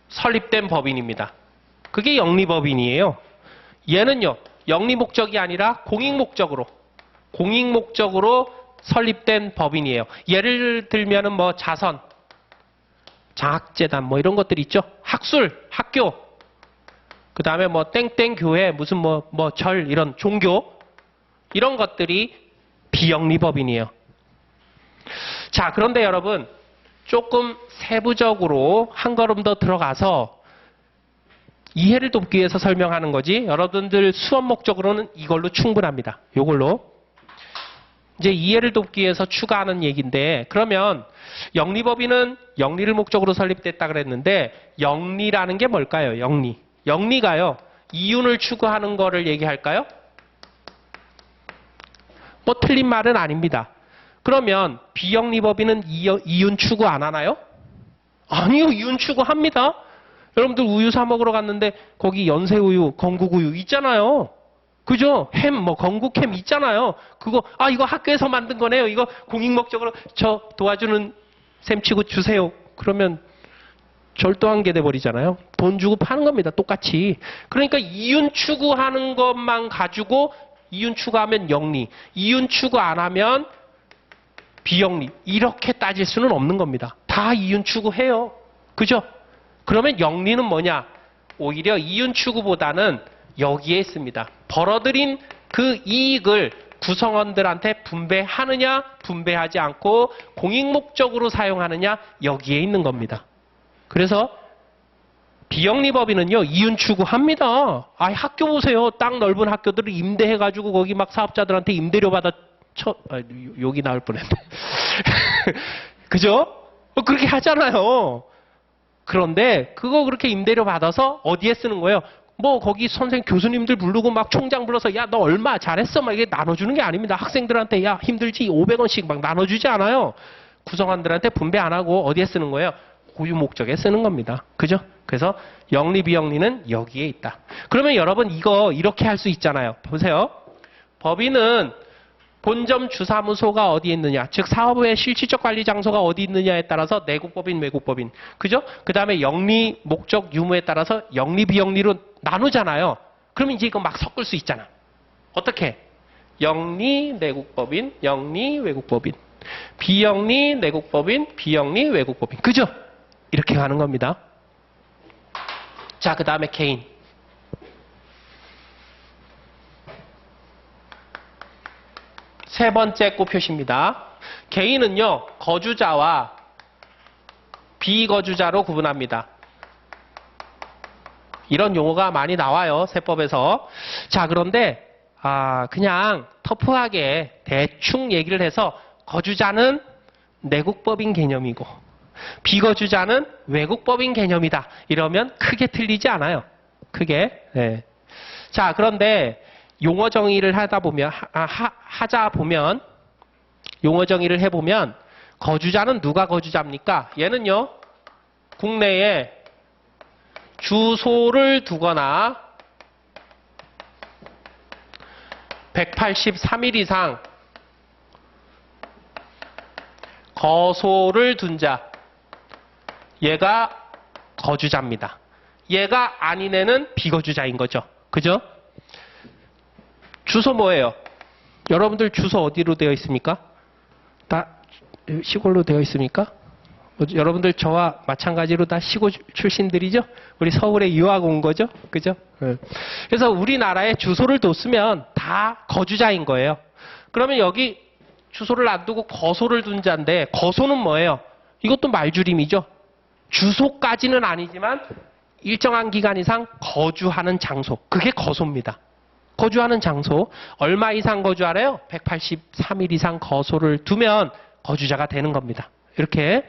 설립된 법인입니다. 그게 영리법인이에요. 얘는요, 영리 목적이 아니라 공익 목적으로 설립된 법인이에요. 예를 들면은 뭐 자선, 장학재단 뭐 이런 것들 있죠. 학술, 학교, 그 다음에 뭐 땡땡 교회, 무슨 뭐 절 이런 종교 이런 것들이 비영리 법인이에요. 자, 그런데 여러분 조금 세부적으로 한 걸음 더 들어가서 이해를 돕기 위해서 설명하는 거지 여러분들 수업 목적으로는 이걸로 충분합니다. 이걸로 이제 이해를 돕기 위해서 추가하는 얘기인데 그러면 영리법인은 영리를 목적으로 설립됐다 그랬는데 영리라는 게 뭘까요? 영리가요. 이윤을 추구하는 거를 얘기할까요? 뭐 틀린 말은 아닙니다. 그러면 비영리법인은 이윤 추구 안 하나요? 아니요. 이윤 추구합니다. 여러분들 우유 사 먹으러 갔는데 거기 연세우유, 건국우유 있잖아요. 그죠? 햄, 뭐 건국햄 있잖아요. 그거 이거 학교에서 만든 거네요. 이거 공익 목적으로 저 도와주는 셈 치고 주세요. 그러면 절도한 게 돼버리잖아요. 돈 주고 파는 겁니다. 똑같이. 그러니까 이윤 추구하는 것만 가지고 이윤 추구하면 영리, 이윤 추구 안 하면 비영리 이렇게 따질 수는 없는 겁니다. 다 이윤 추구해요. 그죠? 그러면 영리는 뭐냐? 오히려 이윤 추구보다는 여기에 있습니다. 벌어들인 그 이익을 구성원들한테 분배하느냐, 분배하지 않고 공익 목적으로 사용하느냐 여기에 있는 겁니다. 그래서 비영리법인은요 이윤 추구합니다. 학교 보세요. 땅 넓은 학교들을 임대해가지고 거기 막 사업자들한테 임대료 받아 욕이 나올 뻔했네. 그죠? 그렇게 하잖아요. 그런데 그거 그렇게 임대료 받아서 어디에 쓰는 거예요? 뭐 거기 선생님 교수님들 부르고 막 총장 불러서 야 너 얼마 잘했어 막 이게 나눠주는 게 아닙니다. 학생들한테 야 힘들지 500원씩 막 나눠주지 않아요. 구성원들한테 분배 안 하고 어디에 쓰는 거예요? 고유 목적에 쓰는 겁니다. 그죠? 그래서 영리 비영리는 여기에 있다. 그러면 여러분 이거 이렇게 할 수 있잖아요. 보세요. 법인은 본점 주사무소가 어디에 있느냐, 즉 사업의 실질적 관리 장소가 어디 있느냐에 따라서 내국법인, 외국법인, 그죠? 그 다음에 영리 목적 유무에 따라서 영리 비영리로 나누잖아요. 그러면 이제 이거 막 섞을 수 있잖아. 어떻게? 영리 내국법인, 영리 외국법인, 비영리 내국법인, 비영리 외국법인, 그죠? 이렇게 가는 겁니다. 자, 그 다음에 개인. 세 번째 꼽표시입니다. 개인은요, 거주자와 비거주자로 구분합니다. 이런 용어가 많이 나와요, 세법에서. 자, 그런데 그냥 터프하게 대충 얘기를 해서 거주자는 내국법인 개념이고 비거주자는 외국법인 개념이다. 이러면 크게 틀리지 않아요. 크게. 네. 자, 그런데 용어 정의를 하다 보면 용어 정의를 해보면 거주자는 누가 거주자입니까? 얘는요, 국내에 주소를 두거나 183일 이상 거소를 둔 자, 얘가 거주자입니다. 얘가 아닌 애는 비거주자인 거죠. 그죠? 주소 뭐예요? 여러분들 주소 어디로 되어 있습니까? 다 시골로 되어 있습니까? 여러분들 저와 마찬가지로 다 시골 출신들이죠? 우리 서울에 유학 온 거죠? 그죠? 그래서 우리나라에 주소를 뒀으면 다 거주자인 거예요. 그러면 여기 주소를 안 두고 거소를 둔 자인데 거소는 뭐예요? 이것도 말줄임이죠. 주소까지는 아니지만 일정한 기간 이상 거주하는 장소. 그게 거소입니다. 거주하는 장소. 얼마 이상 거주하래요? 183일 이상 거소를 두면 거주자가 되는 겁니다. 이렇게.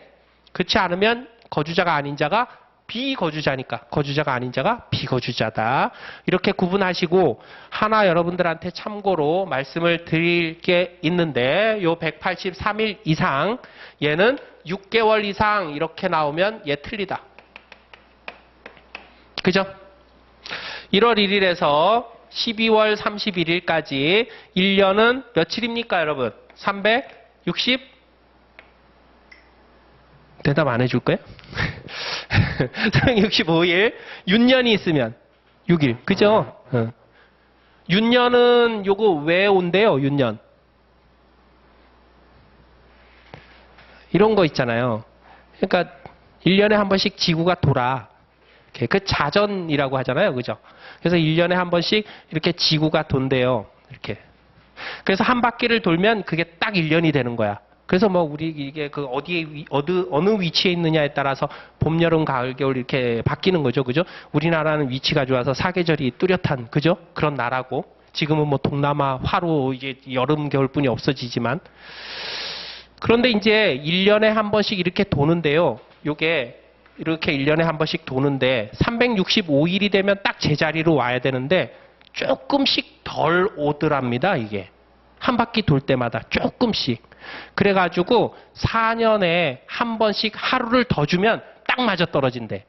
그렇지 않으면 거주자가 아닌 자가 비거주자니까 거주자가 아닌 자가 비거주자다. 이렇게 구분하시고 하나 여러분들한테 참고로 말씀을 드릴 게 있는데 요 183일 이상 얘는 6개월 이상 이렇게 나오면 얘 틀리다. 그죠? 1월 1일에서 12월 31일까지 1년은 며칠입니까 여러분? 360 대답 안 해줄 거예요? 365일, 윤년이 있으면 6일, 그죠? 윤년은 요거 왜 온대요, 윤년? 이런 거 있잖아요. 그러니까 1년에 한 번씩 지구가 돌아. 그 자전이라고 하잖아요, 그죠? 그래서 1년에 한 번씩 이렇게 지구가 돈대요. 이렇게. 그래서 한 바퀴를 돌면 그게 딱 1년이 되는 거야. 그래서 뭐 우리 이게 그 어느 위치에 있느냐에 따라서 봄, 여름, 가을, 겨울 이렇게 바뀌는 거죠. 그죠? 우리나라는 위치가 좋아서 사계절이 뚜렷한 그죠? 그런 나라고. 지금은 뭐 동남아 화로 이제 여름, 겨울뿐이 없어지지만 그런데 이제 1년에 한 번씩 이렇게 도는데요. 요게 이렇게 1년에 한 번씩 도는데 365일이 되면 딱 제자리로 와야 되는데 조금씩 덜 오더랍니다. 이게. 한 바퀴 돌 때마다 조금씩. 그래가지고 4년에 한 번씩 하루를 더 주면 딱 맞아 떨어진대.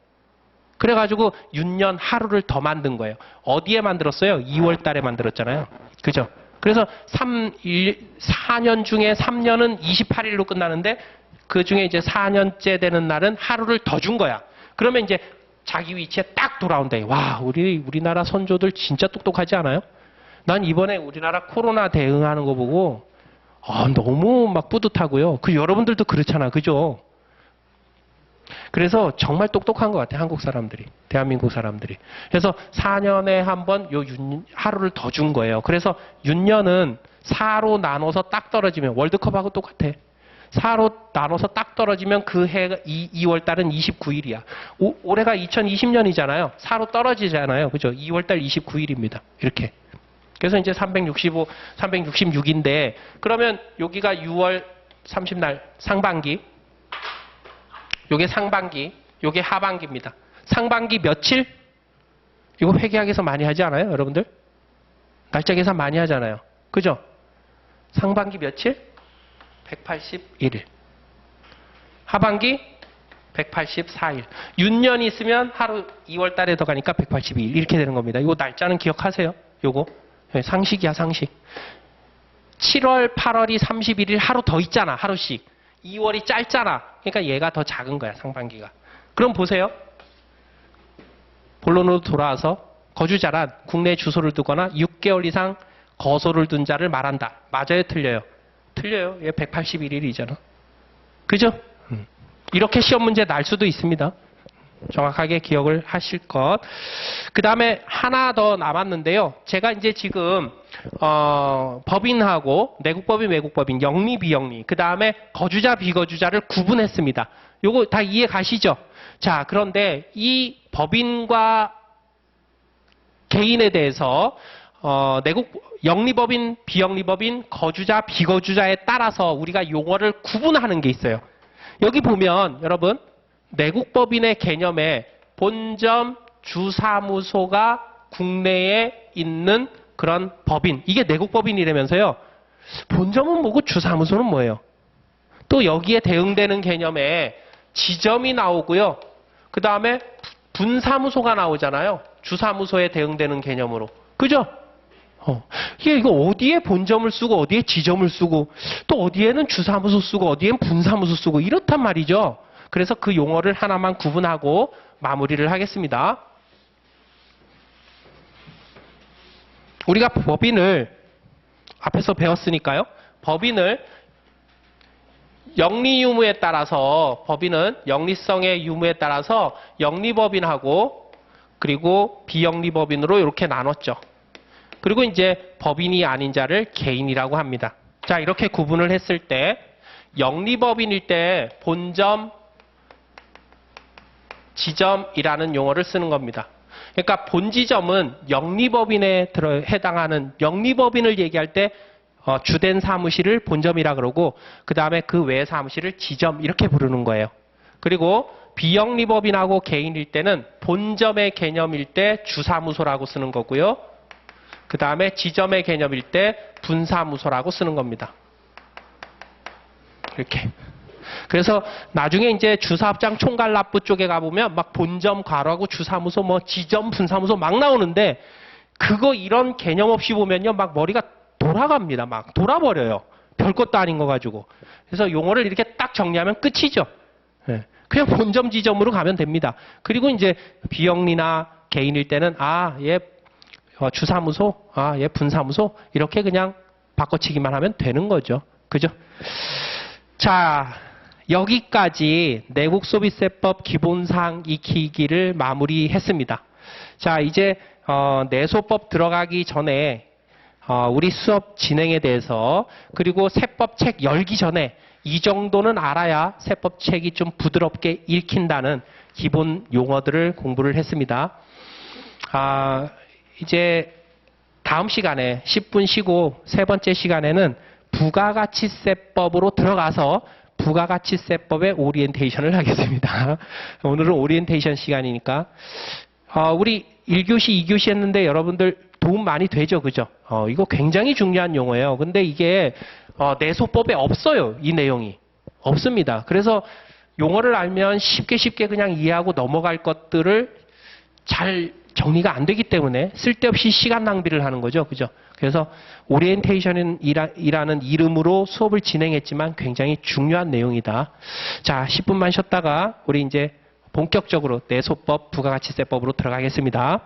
그래가지고 윤년 하루를 더 만든 거예요. 어디에 만들었어요? 2월 달에 만들었잖아요. 그죠? 그래서 4년 중에 3년은 28일로 끝나는데 그 중에 이제 4년째 되는 날은 하루를 더 준 거야. 그러면 이제 자기 위치에 딱 돌아온대. 와, 우리나라 선조들 진짜 똑똑하지 않아요? 난 이번에 우리나라 코로나 대응하는 거 보고 너무 막 뿌듯하고요. 여러분들도 그렇잖아. 그죠? 그래서 정말 똑똑한 것 같아요. 한국 사람들이. 대한민국 사람들이. 그래서 4년에 한 번 하루를 더 준 거예요. 그래서 윤년은 4로 나눠서 딱 떨어지면 월드컵하고 똑같아. 4로 나눠서 딱 떨어지면 그 해가 2월 달은 29일이야. 올해가 2020년이잖아요. 4로 떨어지잖아요. 그죠? 2월 달 29일입니다. 이렇게. 그래서 이제 366인데 그러면 여기가 6월 30날 상반기, 요게 상반기, 요게 하반기입니다. 상반기 며칠? 이거 회계학에서 많이 하지 않아요, 여러분들? 날짜 계산 많이 하잖아요. 그죠? 상반기 며칠? 181일. 하반기? 184일. 윤년이 있으면 하루 2월 달에 더 가니까 182일. 이렇게 되는 겁니다. 이거 날짜는 기억하세요. 요거. 상식이야, 상식. 7월, 8월이 31일 하루 더 있잖아, 하루씩. 2월이 짧잖아. 그러니까 얘가 더 작은 거야, 상반기가. 그럼 보세요. 본론으로 돌아와서 거주자란 국내 주소를 두거나 6개월 이상 거소를 둔 자를 말한다. 맞아요, 틀려요? 틀려요. 얘 181일이잖아. 그죠? 이렇게 시험 문제 날 수도 있습니다. 정확하게 기억을 하실 것. 그 다음에 하나 더 남았는데요. 제가 이제 지금 법인하고 내국법인, 외국법인, 영리, 비영리, 그 다음에 거주자, 비거주자를 구분했습니다. 요거 다 이해 가시죠? 자, 그런데 이 법인과 개인에 대해서 영리법인, 비영리법인, 거주자, 비거주자에 따라서 우리가 용어를 구분하는 게 있어요. 여기 보면 여러분 내국법인의 개념에 본점, 주사무소가 국내에 있는 그런 법인, 이게 내국법인이라면서요. 본점은 뭐고 주사무소는 뭐예요? 또 여기에 대응되는 개념에 지점이 나오고요. 그 다음에 분사무소가 나오잖아요. 주사무소에 대응되는 개념으로. 그죠? 이거 어디에 본점을 쓰고 어디에 지점을 쓰고 또 어디에는 주사무소 쓰고 어디에는 분사무소 쓰고 이렇단 말이죠. 그래서 그 용어를 하나만 구분하고 마무리를 하겠습니다. 우리가 법인을 앞에서 배웠으니까요. 법인을 영리 유무에 따라서 법인은 영리성의 유무에 따라서 영리법인하고 그리고 비영리법인으로 이렇게 나눴죠. 그리고 이제 법인이 아닌 자를 개인이라고 합니다. 자, 이렇게 구분을 했을 때 영리법인일 때 본점, 지점이라는 용어를 쓰는 겁니다. 그러니까 본지점은 영리법인에 해당하는 영리법인을 얘기할 때 주된 사무실을 본점이라 그러고 그 다음에 그 외 사무실을 지점 이렇게 부르는 거예요. 그리고 비영리법인하고 개인일 때는 본점의 개념일 때 주사무소라고 쓰는 거고요. 그 다음에 지점의 개념일 때 분사무소라고 쓰는 겁니다. 이렇게. 그래서 나중에 이제 주사업장 총괄납부 쪽에 가보면 막 본점, 괄호하고 주사무소, 뭐 지점, 분사무소 막 나오는데 그거 이런 개념 없이 보면요. 막 머리가 돌아갑니다. 막 돌아버려요. 별것도 아닌 거 가지고. 그래서 용어를 이렇게 딱 정리하면 끝이죠. 네. 그냥 본점, 지점으로 가면 됩니다. 그리고 이제 비영리나 개인일 때는 얘 주사무소, 얘 분사무소 이렇게 그냥 바꿔치기만 하면 되는 거죠. 그죠? 자, 여기까지 내국소비세법 기본사항 익히기를 마무리했습니다. 자, 이제 내소법 들어가기 전에 우리 수업 진행에 대해서 그리고 세법책 열기 전에 이 정도는 알아야 세법책이 좀 부드럽게 읽힌다는 기본 용어들을 공부를 했습니다. 이제 다음 시간에 10분 쉬고 세 번째 시간에는 부가가치세법으로 들어가서 부가가치세법의 오리엔테이션을 하겠습니다. 오늘은 오리엔테이션 시간이니까 우리 1교시, 2교시 했는데 여러분들 도움 많이 되죠? 그죠? 이거 굉장히 중요한 용어예요. 근데 이게 내소법에 없어요. 이 내용이. 없습니다. 그래서 용어를 알면 쉽게 그냥 이해하고 넘어갈 것들을 잘 정리가 안 되기 때문에 쓸데없이 시간 낭비를 하는 거죠. 그죠? 그래서 오리엔테이션이라는 이름으로 수업을 진행했지만 굉장히 중요한 내용이다. 자, 10분만 쉬었다가 우리 이제 본격적으로 내소법, 부가가치세법으로 들어가겠습니다.